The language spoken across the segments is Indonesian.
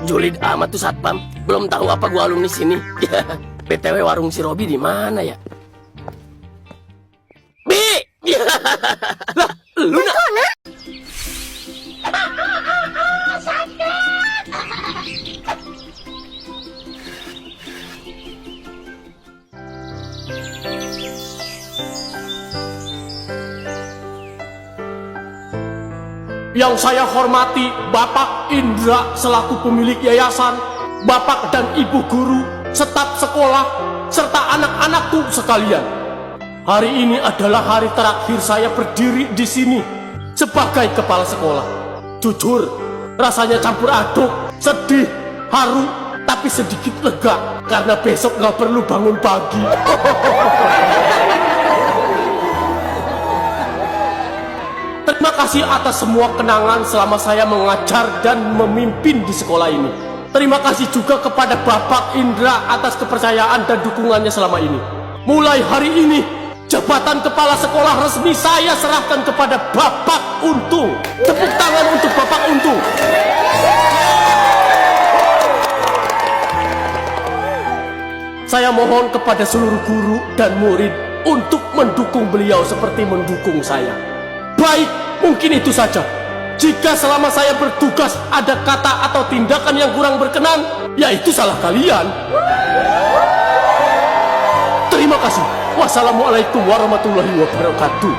Julid amat tuh satpam. Belum tahu apa gua alumni sini. BTW warung si Robi di mana ya? Bi! Lah, lu nak? Yang saya hormati Bapak Indra selaku pemilik yayasan, Bapak dan Ibu guru, staf sekolah, serta anak-anakku sekalian. Hari ini adalah hari terakhir saya berdiri di sini sebagai kepala sekolah. Jujur, rasanya campur aduk, sedih, haru, tapi sedikit lega karena besok nggak perlu bangun pagi. Terima kasih atas semua kenangan selama saya mengajar dan memimpin di sekolah ini. Terima kasih juga kepada Bapak Indra atas kepercayaan dan dukungannya selama ini. Mulai hari ini, jabatan kepala sekolah resmi saya serahkan kepada Bapak Untung. Tepuk tangan untuk Bapak Untung. Saya mohon kepada seluruh guru dan murid untuk mendukung beliau seperti mendukung saya. Baik, mungkin itu saja. Jika selama saya bertugas ada kata atau tindakan yang kurang berkenan, ya itu salah kalian. Terima kasih. Wassalamualaikum warahmatullahi wabarakatuh.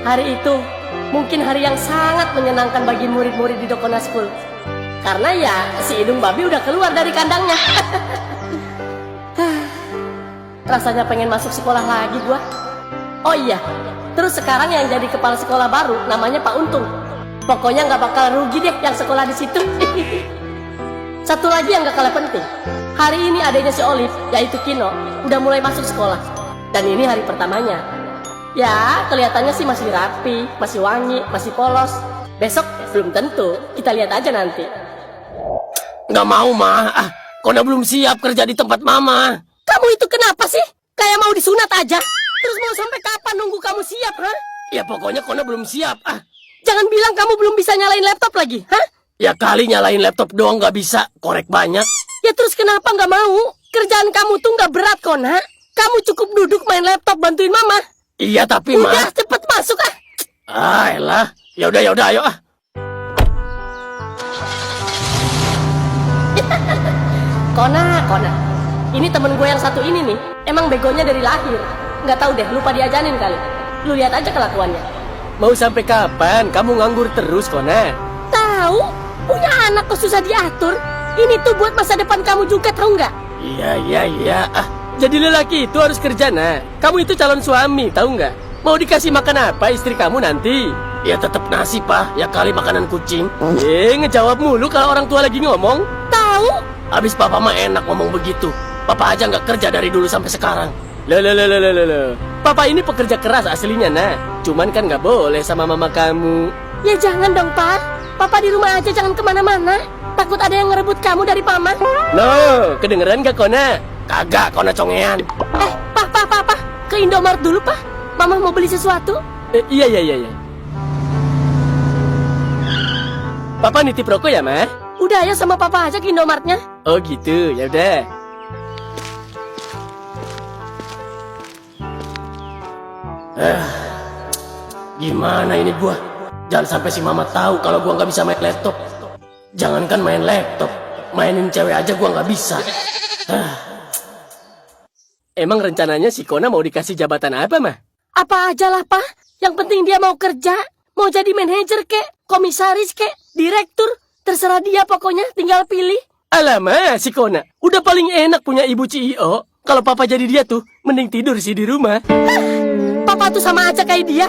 Hari itu mungkin hari yang sangat menyenangkan bagi murid-murid di Dokona School. Karena ya si hidung babi udah keluar dari kandangnya. Rasanya pengen masuk sekolah lagi gua. Oh iya, terus sekarang yang jadi kepala sekolah baru namanya Pak Untung. Pokoknya nggak bakal rugi deh yang sekolah di situ. Satu lagi yang gak kalah penting, hari ini adanya si Olive, yaitu Kino, udah mulai masuk sekolah. Dan ini hari pertamanya. Ya, kelihatannya sih masih rapi, masih wangi, masih polos. Besok belum tentu, kita lihat aja nanti. Nggak mau, Ma. Kona belum siap kerja di tempat Mama. Kamu itu kenapa sih? Kayak mau disunat aja? Terus mau sampai kapan nunggu kamu siap, ha? Ya pokoknya Kona belum siap. Jangan bilang kamu belum bisa nyalain laptop lagi, ha? Ya kali nyalain laptop doang nggak bisa, korek banyak. Ya terus kenapa nggak mau? Kerjaan kamu tuh nggak berat, Kona. Kamu cukup duduk main laptop bantuin Mama. Iya tapi Ma. Udah cepet masuk, Elah. Ya udah ayo Kona. Ini temen gue yang satu ini nih, emang begonya dari lahir. Nggak tahu deh, lupa diajarin kali. Lu lihat aja kelakuannya. Mau sampai kapan kamu nganggur terus, Kona? Tahu? Punya anak kok susah diatur. Ini tuh buat masa depan kamu juga, tahu nggak? Iya. Jadi lelaki itu harus kerja, nah. Kamu itu calon suami, tahu nggak? Mau dikasih makan apa istri kamu nanti? Ya tetap nasi, Pak. Ya kali makanan kucing. Ngejawab mulu kalau orang tua lagi ngomong. Tahu? Habis papa mah enak ngomong begitu. Papa aja nggak kerja dari dulu sampai sekarang. Loh. Papa ini pekerja keras aslinya, nah. Cuman kan nggak boleh sama mama kamu. Ya jangan dong, Pak. Papa di rumah aja, jangan kemana-mana. Takut ada yang ngerebut kamu dari Mama. No, kedengeran gak, Kona? Kagak, Kona congean. Pak. Ke Indomaret dulu, Pak. Mama mau beli sesuatu. Iya. Papa nitip rokok ya, Ma? Udah ya, sama Papa aja ke Indomaretnya. Oh gitu, ya udah. Gimana ini gua? Jangan sampai si Mama tahu kalau gua nggak bisa main laptop. Jangankan main laptop, mainin cewek aja gua nggak bisa. Emang rencananya si Kona mau dikasih jabatan apa, Mah? Apa aja lah, Pak. Yang penting dia mau kerja. Mau jadi manajer kek, komisaris kek, direktur. Terserah dia pokoknya, tinggal pilih. Alamak, si Kona. Udah paling enak punya ibu CEO. Kalau papa jadi dia tuh, mending tidur sih di rumah. Papa tuh sama aja kayak dia.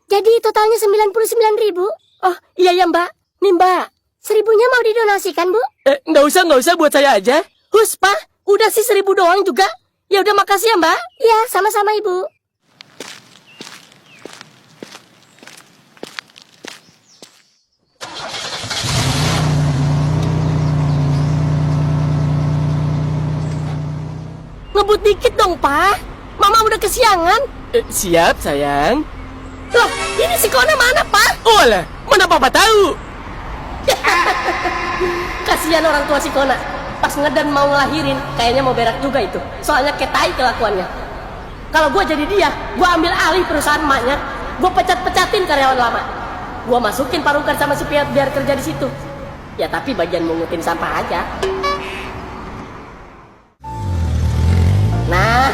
Jadi totalnya 99.000. Oh, iya ya, Mbak. Nih, Mbak. 1.000-nya mau didonasikan, Bu? Nggak usah buat saya aja. Hus, Pak. Udah sih 1.000 doang juga. Ya udah, makasih ya, Mbak. Iya, sama-sama, Ibu. Ngebut dikit dong, Pak. Mama udah kesiangan. Siap, sayang. Loh, ini si Kona mana, Pak? Olah, mana papa tahu? Kasihan orang tua si Kona. Pas ngedan mau ngelahirin, kayaknya mau berak juga itu. Soalnya kayak tai kelakuannya. Kalau gue jadi dia, gue ambil alih perusahaan emaknya, gue pecat-pecatin karyawan lama. Gue masukin Parukan sama si Piot biar kerja di situ. Ya tapi bagian mungutin sampah aja. Nah,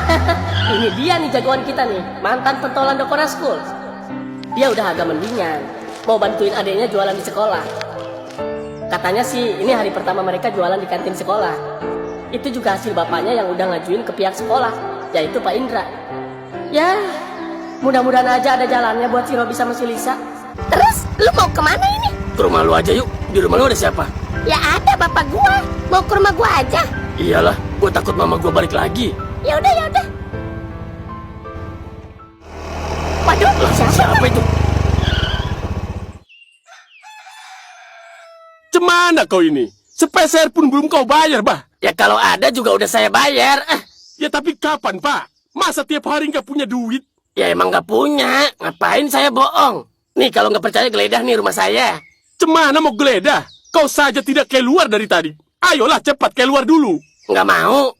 ini dia nih jagoan kita nih, mantan pentolan Dokona School. Dia udah agak mendingan, mau bantuin adeknya jualan di sekolah. Katanya sih ini hari pertama mereka jualan di kantin sekolah. Itu juga hasil bapaknya yang udah ngajuin ke pihak sekolah, yaitu Pak Indra. Ya, mudah-mudahan aja ada jalannya buat si Robi sama si Lisa. Terus, lu mau kemana ini? Ke rumah lu aja yuk. Di rumah lu ada siapa? Ya ada bapak gua. Mau ke rumah gua aja. Iyalah, gue takut mama gue balik lagi. Ya udah, ya udah. Waduh, Lah, siapa? itu? Cemana kau ini? Sepeser pun belum kau bayar, bah. Ya kalau ada juga udah saya bayar. Ya tapi kapan, Pak? Masa tiap hari nggak punya duit? Ya emang nggak punya. Ngapain saya bohong? Nih kalau nggak percaya geledah nih rumah saya. Cemana mau geledah? Kau saja tidak keluar dari tadi. Ayolah cepat keluar dulu. Nggak mau.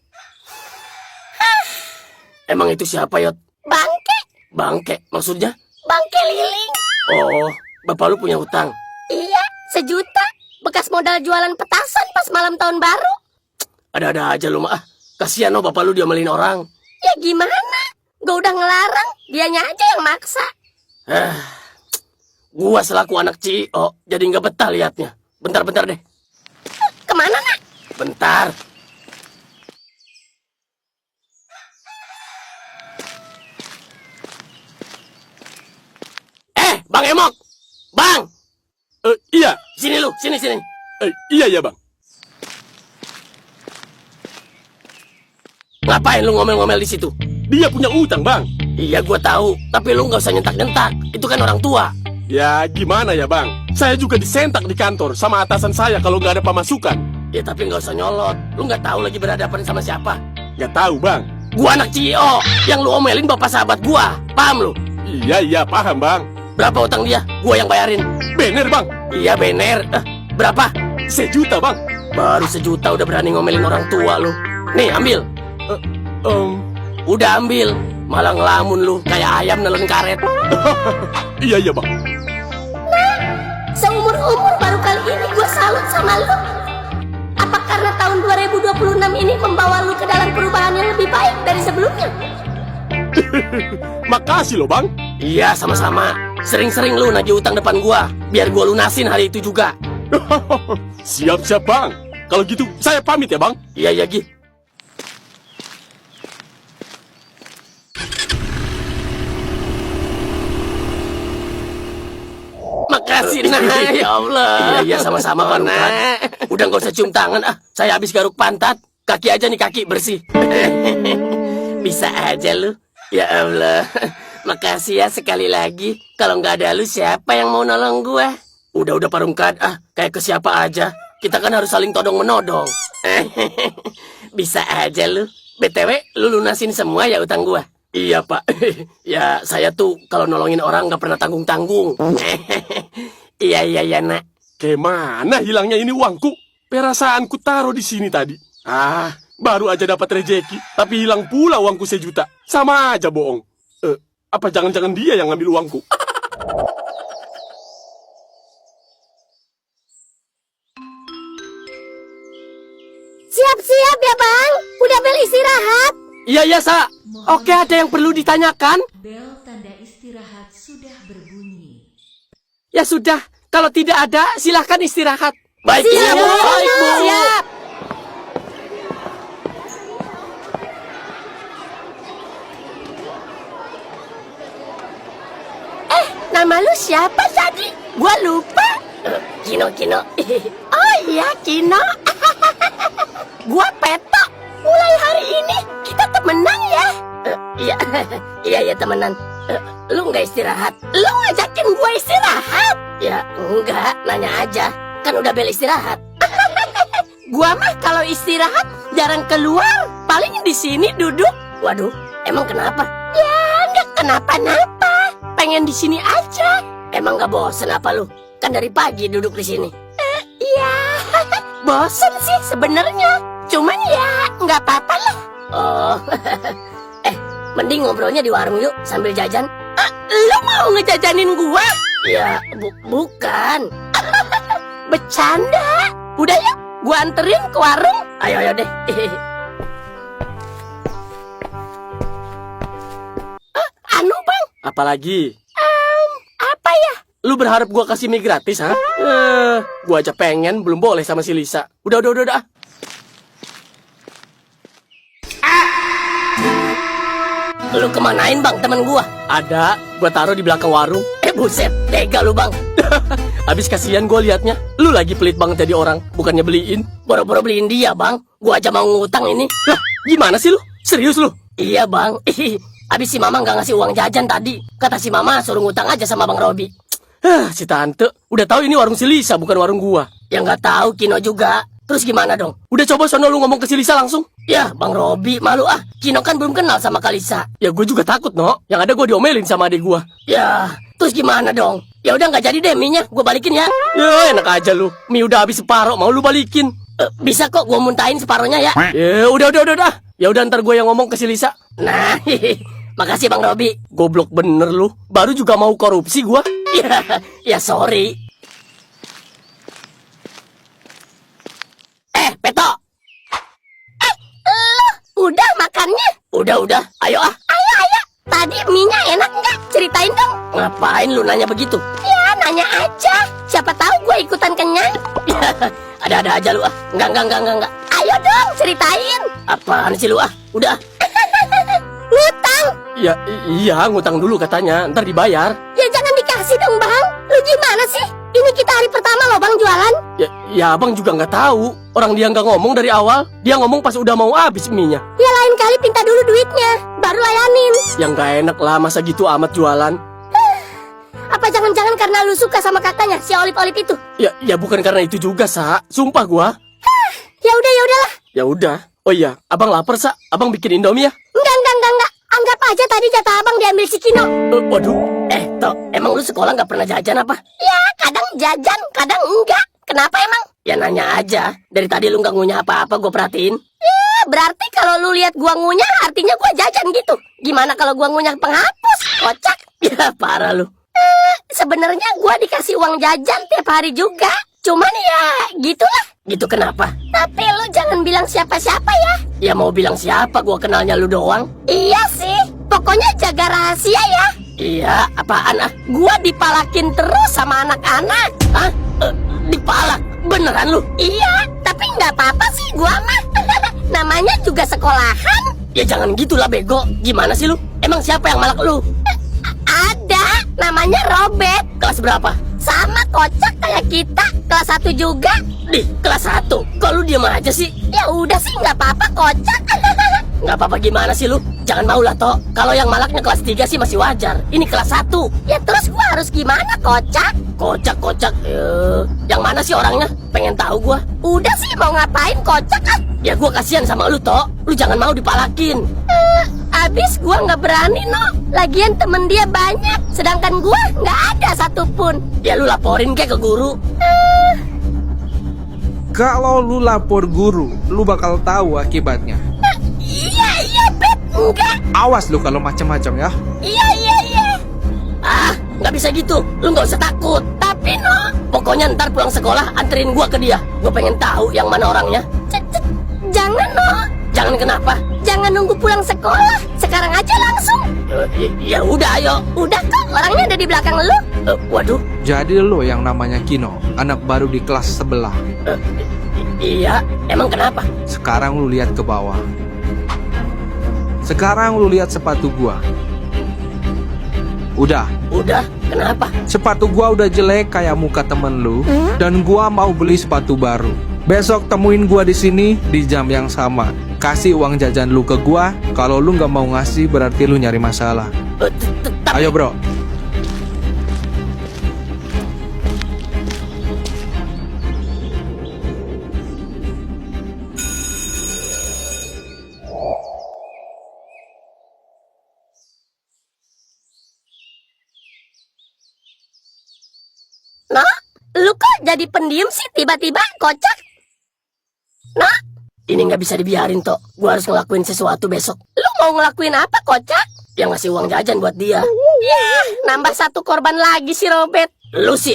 Emang itu siapa, Yot? Bangke. Bangke, maksudnya? Bangke liling. Oh, bapak lu punya hutang. Iya, 1 juta. Bekas modal jualan petasan pas malam tahun baru. Ada-ada aja lu mah. Kasihan lo bapak lu diomelin orang. Ya gimana? Gua udah ngelarang, dianya aja yang maksa. Gua selaku anak CEO jadi nggak betah liatnya. Bentar-bentar deh. Kemana, nak? Bentar. Bang Emok! Bang! Iya. Sini lu, sini. Iya ya, Bang. Ngapain lu ngomel-ngomel di situ? Dia punya utang, Bang. Iya gua tahu, tapi lu nggak usah nyentak-nyentak. Itu kan orang tua. Ya gimana ya, Bang? Saya juga disentak di kantor sama atasan saya kalau nggak ada pemasukan. Ya tapi nggak usah nyolot. Lu nggak tahu lagi berhadapan sama siapa. Nggak tahu, Bang. Gua anak CEO. Yang lu omelin bapak sahabat gua. Paham lu? Iya, paham, Bang. Berapa utang dia? Gua yang bayarin. Bener, Bang. Iya bener. Berapa? 1 juta, Bang. Baru 1 juta udah berani ngomelin orang tua lu. Nih ambil. Udah ambil. Malah ngelamun lu kayak ayam nelen karet. Iya, Bang. Seumur-umur baru kali ini gue salut sama lu. Apa karena tahun 2026 ini membawa lu ke dalam perubahan yang lebih baik dari sebelumnya? Makasih loh, Bang. Iya sama-sama. Sering-sering lu nagih utang depan gua. Biar gua lunasin hari itu juga. Siap-siap, Bang. Kalau gitu saya pamit ya, Bang. Iya Gi. Makasih nah, ya Allah. Iya sama-sama Parukan. Udah nggak usah cium tangan Saya habis garuk pantat. Kaki aja nih, kaki bersih. Bisa aja lu. Ya Allah. Makasih ya sekali lagi. Kalau nggak ada lu siapa yang mau nolong gua? Udah Parukan. Kayak ke siapa aja. Kita kan harus saling todong-menodong. Bisa aja lu. BTW, lu lunasin semua ya utang gua? Iya, Pak. Ya, saya tuh kalau nolongin orang nggak pernah tanggung-tanggung. Iya, nak. Kemana hilangnya ini uangku? Perasaanku taruh di sini tadi. Baru aja dapat rejeki, tapi hilang pula uangku 1 juta. Sama aja bohong. Apa jangan-jangan dia yang ngambil uangku? Siap-siap ya, Bang. Udah bel istirahat. Iya, Sa. Oke, ada yang perlu ditanyakan? Bel tanda istirahat sudah berbunyi. Ya sudah, kalau tidak ada, silahkan istirahat. Baik, Siap, Bu. Bu. Baik, Bu. Siap. Nama lu siapa tadi? Gua lupa. Kino. Oh iya, Kino. Gua Peto. Mulai hari ini kita temenan ya. Iya, temenan. Lu nggak istirahat? Lu ngajakin gua istirahat. Ya, enggak. Nanya aja. Kan udah bel istirahat. Gua mah kalau istirahat jarang keluar. Paling di sini duduk. Waduh, emang kenapa? Ya, nggak kenapa-napa. pengen di sini aja. Emang gak bosen apa lu? Kan dari pagi duduk di sini. Iya, bosen sih sebenarnya. Cuman ya nggak apa-apa lah. Oh, mending ngobrolnya di warung yuk sambil jajan. Lu mau ngejajanin gua? Ya, bukan. Bercanda. Udah yuk, gua anterin ke warung. Ayo deh. Anu bang. Apalagi? Apa ya? Lu berharap gua kasih mie gratis, ha? Gua aja pengen, belum boleh sama si Lisa. Udah. Lu kemanain bang temen gua? Ada, gua taruh di belakang warung. Buset, tega lu bang. Habis kasihan gua liatnya. Lu lagi pelit banget jadi orang, bukannya beliin. Boro-boro beliin dia bang. Gua aja mau ngutang ini. Lah, gimana sih lu? Serius lu? Iya bang. Habis si mama nggak ngasih uang jajan tadi. Kata si mama suruh ngutang aja sama bang Robi. Si tante, udah tahu ini warung si Lisa bukan warung gua. Ya nggak tahu Kino juga. Terus gimana dong? Udah coba sono lu ngomong ke si Lisa langsung. Ya bang Robi malu ah. Kino kan belum kenal sama Kalisa. Ya gue juga takut, no. Yang ada gue diomelin sama adik gua. Ya terus gimana dong? Ya udah nggak jadi deh mie-nya. Gue balikin ya. Ya enak aja lu. Mie udah habis separuh, mau lu balikin. Bisa kok gue muntahin separuhnya ya. Ya udah. Ya udah ntar gue yang ngomong ke si Lisa. Nah, makasih bang Robi. Goblok bener lu. Baru juga mau korupsi gua. Ya sorry. Peto. Lu udah makannya? Udah. Ayo. Tadi mie-nya enak nggak? Ceritain dong. Ngapain lu nanya begitu? Ya nanya aja. Siapa tahu gue ikutan kenyang. Ada-ada aja lu ah. Enggak. Ayo dong ceritain. Apaan sih lu ah? Udah. Ngutang. Ya iya ngutang dulu katanya. Ntar dibayar. Ya jangan dikasih dong bang. Lu gimana sih? Ini kita hari pertama loh bang jualan. Ya abang juga nggak tahu. Orang dia nggak ngomong dari awal. Dia ngomong pas udah mau habis mie-nya. Ya lain kali minta dulu duitnya, baru layanin. Yang nggak enak lah masa gitu amat jualan. Apa jangan-jangan karena lu suka sama kakaknya si Olip-Olip itu? Ya bukan karena itu juga, Sa. Sumpah gua. Ya udahlah. Ya udah. Oh iya, abang lapar, Sa. Abang bikin Indomie ya? Enggak. Anggap aja tadi jatah abang diambil si Kino. Waduh. Toh, emang lu sekolah nggak pernah jajan apa? Ya, kadang jajan, kadang enggak. Kenapa emang? Ya nanya aja. Dari tadi lu nggak ngunyah apa-apa, gue perhatiin. Ya, berarti kalau lu lihat gua ngunyah, artinya gua jajan gitu. Gimana kalau gua ngunyah penghapus? Kocak. Ya, parah lu. Sebenarnya gua dikasih uang jajan tiap hari juga. Cuman ya, gitulah. Gitu kenapa? Tapi lu jangan bilang siapa-siapa ya. Ya mau bilang siapa, gua kenalnya lu doang. Iya sih. Pokoknya jaga rahasia ya. Iya, apaan ah? Gua dipalakin terus sama anak-anak. Hah? Dipalak? Beneran lu? Iya, tapi nggak apa-apa sih gua mah. Namanya juga sekolahan. Ya jangan gitulah bego. Gimana sih lu? Emang siapa yang malak lu? Ada, namanya Robert. Kelas berapa? Sama kocak kayak kita. Kelas 1 juga. Di kelas 1? Kok lu diem aja sih? Ya udah sih nggak apa-apa kocak. Nggak apa-apa gimana sih lu? Jangan mau lah toh. Kalau yang malaknya kelas 3 sih masih wajar. Ini kelas 1. Ya terus gua harus gimana kocak? Kocak. Yang mana sih orangnya? Pengen tahu gua. Udah sih mau ngapain kocak ah? Ya gua kasihan sama lu toh. Lu jangan mau dipalakin. Abis gua nggak berani no. Lagian temen dia banyak. Sedangkan gua nggak ada satupun. Ya lu laporin kayak ke guru. Kalau lu lapor guru, lu bakal tahu akibatnya. Iya Bet. Enggak. Awas lu kalau macam-macam ya. Iya. Ah, nggak bisa gitu. Lu nggak usah takut. Tapi no, pokoknya ntar pulang sekolah anterin gua ke dia. Gua pengen tahu yang mana orangnya. Jangan no. Jangan kenapa? Jangan nunggu pulang sekolah. Sekarang aja langsung. Ya udah ayo. Udah kok, orangnya ada di belakang lu. Waduh. Jadi lu yang namanya Kino, anak baru di kelas sebelah. Iya, emang kenapa? Sekarang lu lihat ke bawah. Sekarang lu lihat sepatu gua. Udah, kenapa? sepatu gua udah jelek kayak muka temen lu, dan gua mau beli sepatu baru. Besok temuin gua di sini di jam yang sama. Kasih uang jajan lu ke gua. Kalau lu nggak mau ngasih berarti lu nyari masalah. Ayo bro. jadi pendiam sih tiba-tiba, kocak? Nah, Ini nggak bisa dibiarin, Tok. Gua harus ngelakuin sesuatu besok. lu mau ngelakuin apa, kocak? Yang ngasih uang jajan buat dia. Ya, nambah satu korban lagi si Robert. Lu sih,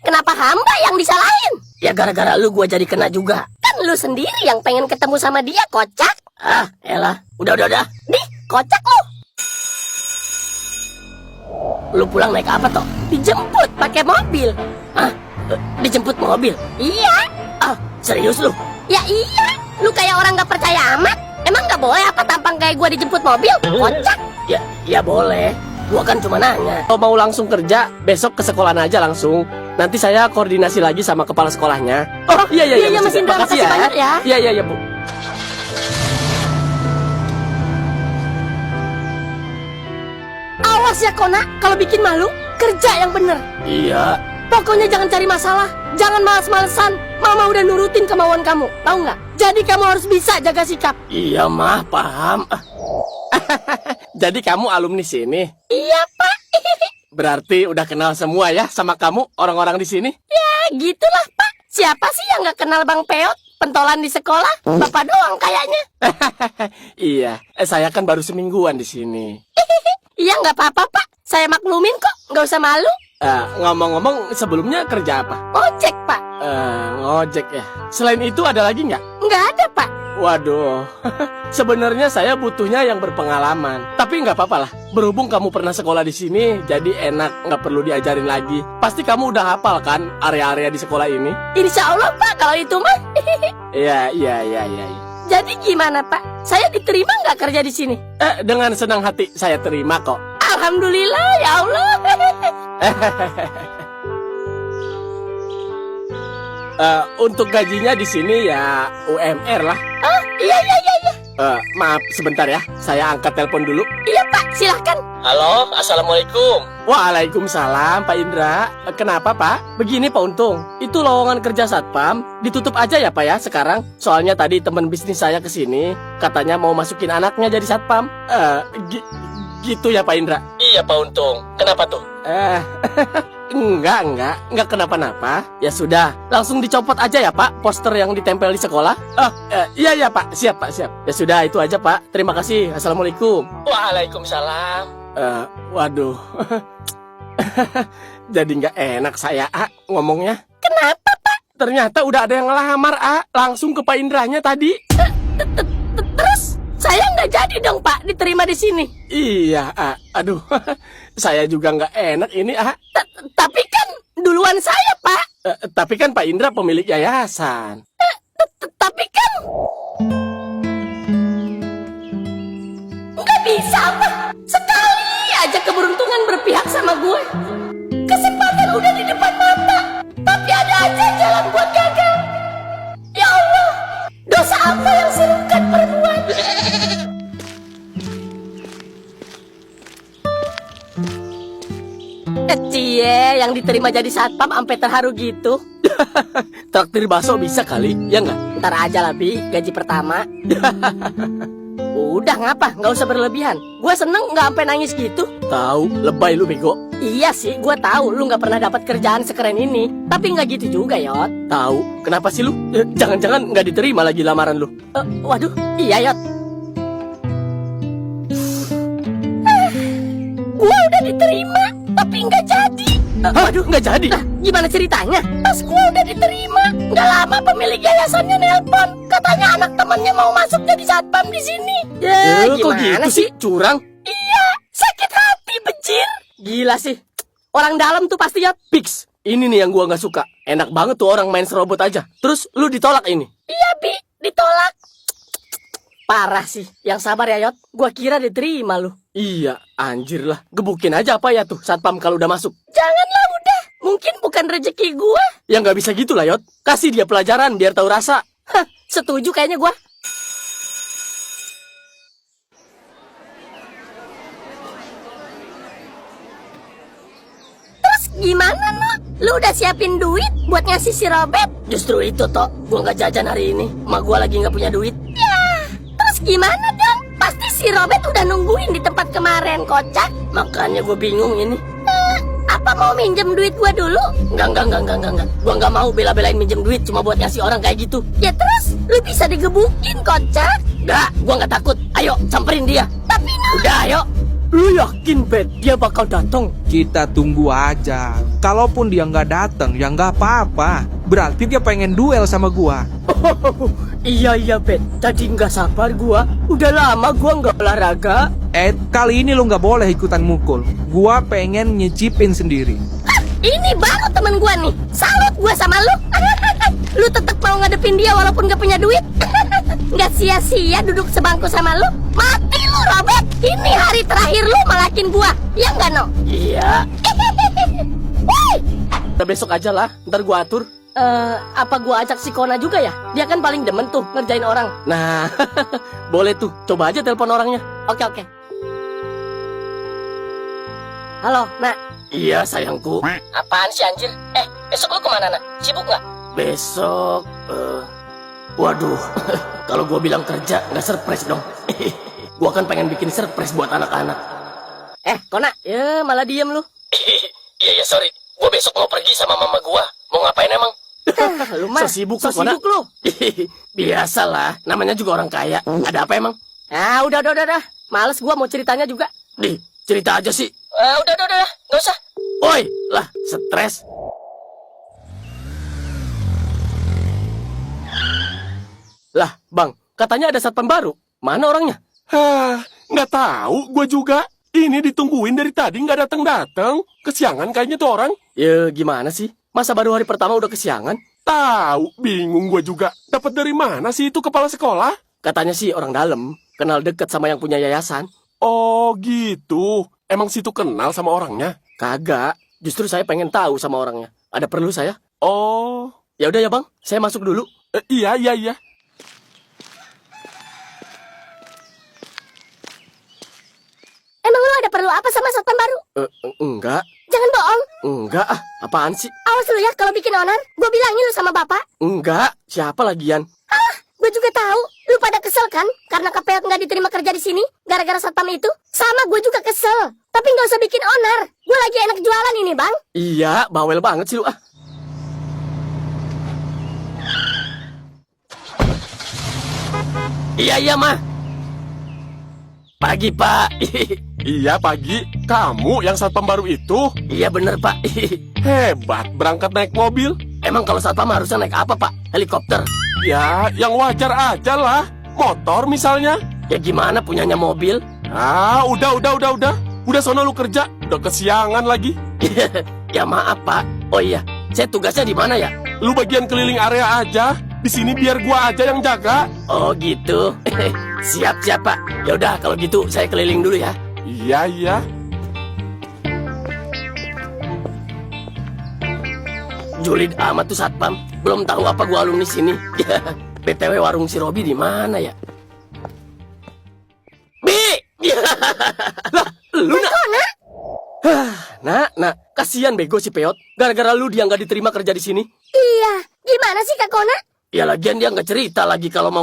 Kenapa hamba yang disalahin? Ya gara-gara lu gua jadi kena juga. Kan lu sendiri yang pengen ketemu sama dia, kocak. Elah. Udah. Nih, kocak lu. Lu pulang naik apa, Tok? Dijemput pakai mobil. Dijemput mobil? Iya. Serius lu? Ya iya. Lu kayak orang gak percaya amat. Emang gak boleh apa tampang kayak gua dijemput mobil? Kocak. Ya boleh. Gua kan cuma nanya. Kalau mau langsung kerja, besok ke sekolahan aja langsung. Nanti saya koordinasi lagi sama kepala sekolahnya. Oh iya Iya, Mas Indra, makasih banyak ya. Iya Bu. Awas ya Kona, kalau bikin malu, kerja yang bener. Iya. Pokoknya jangan cari masalah, jangan males-malesan. Mama udah nurutin kemauan kamu, tahu nggak? Jadi kamu harus bisa jaga sikap. Iya mah, paham. Jadi kamu alumni sini? Iya Pak. Berarti udah kenal semua ya sama kamu orang-orang di sini? Ya gitulah Pak. Siapa sih yang nggak kenal Bang Peot? Pentolan di sekolah, Bapak doang kayaknya. Iya, saya kan baru semingguan di sini. Iya nggak apa-apa Pak, saya maklumin kok, nggak usah malu. Ngomong-ngomong, sebelumnya kerja apa? Ojek Pak. Ngojek ya. Selain itu ada lagi nggak? Nggak ada Pak. Waduh, sebenarnya saya butuhnya yang berpengalaman. Tapi nggak apa-apa lah. Berhubung kamu pernah sekolah di sini, jadi enak, nggak perlu diajarin lagi. Pasti kamu udah hafal kan area-area di sekolah ini? Insya Allah Pak, kalau itu mah. Iya. Jadi gimana Pak? Saya diterima nggak kerja di sini? Dengan senang hati saya terima kok. Alhamdulillah ya Allah. Untuk gajinya di sini ya UMR lah. Iya. Maaf sebentar ya, saya angkat telepon dulu. Iya Pak, silahkan. Halo, assalamualaikum. Waalaikumsalam Pak Indra. Kenapa Pak? Begini Pak Untung, itu lowongan kerja satpam ditutup aja ya Pak ya sekarang. Soalnya tadi teman bisnis saya kesini, katanya mau masukin anaknya jadi satpam. Gitu ya Pak Indra. Iya Pak Untung. Kenapa tuh? Enggak kenapa-napa. Ya sudah, langsung dicopot aja ya Pak poster yang ditempel di sekolah. Iya Pak, siap Pak, siap. Ya sudah itu aja Pak. Terima kasih. Assalamualaikum. Waalaikumsalam. Waduh. Jadi nggak enak saya ngomongnya. Kenapa Pak? Ternyata udah ada yang ngelamar langsung ke Pak Indranya tadi. Terus saya nggak jadi dong Pak diterima di sini. Iya, aduh, saya juga nggak enak ini, Tapi kan duluan saya Pak. Tapi kan Pak Indra pemilik yayasan. Tapi kan nggak bisa Pak. Sekali aja keberuntungan berpihak sama gue. Kesempatan udah di depan mata, tapi ada aja jalan buat gagal. Ya Allah, dosa apa yang silukan perbuat? Cie, yang diterima jadi satpam sampai terharu gitu. Traktir bakso bisa kali, ya nggak? Ntar aja lah Bi, gaji pertama. Udah ngapa, nggak usah berlebihan. Gue seneng nggak sampai nangis gitu. Tahu, lebay lu bego. Iya sih, gue tahu lu nggak pernah dapat kerjaan sekeren ini. Tapi nggak gitu juga Yot. Tahu, kenapa sih lu? Jangan-jangan nggak diterima lagi lamaran lu? Waduh, iya Yot. Gue udah diterima, tapi nggak jadi. Waduh, nggak jadi? Nah, gimana ceritanya? Pas gue udah diterima, nggak lama pemilik yayasannya nelpon. Katanya anak temannya mau masuk jadi satpam di sini. Ya, Kok gitu sih? Curang? Iya, sakit hati bejir. Gila sih. Orang dalam tuh pasti Yot. Pix, ini nih yang gua nggak suka. Enak banget tuh orang main serobot aja. Terus lu ditolak ini. Iya Bi, ditolak. Parah sih. Yang sabar ya Yot. Gua kira diterima lu. Iya, anjir lah. Gebukin aja apa ya tuh satpam kalau udah masuk. Janganlah udah. Mungkin bukan rezeki gua. Ya nggak bisa gitu lah Yot. Kasih dia pelajaran biar tahu rasa. Hah, setuju kayaknya gua. Terus gimana no? Lu udah siapin duit buat ngasih si Robert? Justru itu toh, gua nggak jajan hari ini. Emak gua lagi nggak punya duit. Ya, terus gimana dong? Pasti si Robert udah nungguin di tempat kemarin, kocak. Makanya gua bingung ini. Apa nggak mau minjem duit gua dulu? Enggak. Gua nggak mau bela-belain minjem duit cuma buat ngasih orang kayak gitu. Ya terus, lu bisa digebukin, kocak. Enggak, gua nggak takut. Ayo, samperin dia. Tapi Udah, ayo. Lu yakin, Bet, dia bakal datang? Kita tunggu aja. Kalaupun dia nggak datang, ya nggak apa-apa. Berarti dia pengen duel sama gua. Iya, Bet. Tadi nggak sabar gua. Udah lama gua nggak olahraga. Kali ini lo nggak boleh ikutan mukul. Gua pengen nyicipin sendiri. ini baru temen gua nih. Salut gua sama lu. Lu tetep mau ngadepin dia walaupun gak punya duit. Gak sia-sia duduk sebangku sama lu. Mati lu, Robert. Ini hari terakhir lu malakin gua. Ya nggak, No? Iya. Woi, Udah besok aja lah. Ntar gua atur. Apa gua ajak si Kona juga ya? Dia kan paling demen tuh ngerjain orang. Nah, boleh tuh. Coba aja telepon orangnya. Oke. Halo, Nak. Iya, sayangku. Apaan sih anjir? Besok lu kemana, Nak? Sibuk nggak? Besok, waduh, kalau gua bilang kerja, nggak surprise dong. Gua kan pengen bikin surprise buat anak-anak. Kona, ya malah diem lu. Iya, sorry. Gua besok mau pergi sama mama gua. Mau ngapain emang? Lu mah, So sibuk so lu, Kona. sibuk lu. Biasalah, namanya juga orang kaya. Ada apa emang? Udah. Males gua mau ceritanya juga. Di, cerita aja sih. Udah. Nggak usah. Woi, lah, stres. Lah, Bang, katanya ada satpam baru. Mana orangnya? Hah, nggak tahu gue juga. Ini ditungguin dari tadi nggak datang-datang. Kesiangan kayaknya tuh orang. Ya, gimana sih? Masa baru hari pertama udah kesiangan? Tahu, bingung gue juga. Dapat dari mana sih itu kepala sekolah? Katanya sih orang dalam, kenal deket sama yang punya yayasan. Oh gitu. Emang situ kenal sama orangnya? Kagak, justru saya pengen tahu sama orangnya. Ada perlu saya? Oh, Ya udah ya, Bang. Saya masuk dulu. iya. emang lu ada perlu apa sama satpam baru? Enggak. Jangan bohong. Enggak, apaan sih? Awas lu ya kalau bikin onar. Gue bilangin lu sama bapak. Enggak, siapa lagian? Gue juga tahu. Lu pada kesel kan? Karena KPL nggak diterima kerja di sini. Gara-gara satpam itu. Sama gue juga kesel. Tapi nggak usah bikin onar. Gue lagi enak jualan ini, Bang. Iya, bawel banget sih lu ah. Iya, Mah. Pagi, Pak. Iya pagi. Kamu yang satpam baru itu? Iya bener, Pak. Hebat, berangkat naik mobil. Emang kalau satpam harusnya naik apa, Pak? Helikopter? Ya, yang wajar aja lah. Motor misalnya. Ya gimana punyanya mobil? Ah, udah. Udah sono lu kerja. Udah kesiangan lagi. Ya maaf, Pak. Oh iya, saya tugasnya di mana ya? Lu bagian keliling area aja. Di sini biar gua aja yang jaga. Oh gitu. Siap, Pak. Ya udah kalau gitu saya keliling dulu ya. Iya. Julid amat tuh satpam. Belum tahu apa gua alumni sini. BTW warung si Robi di mana ya? Bi! Lah, lu nak, kasihan bego si Peot. Gara-gara lu dia nggak diterima kerja di sini. Iya. Gimana sih, Kak Kona? Ya lagian dia nggak cerita lagi kalau mau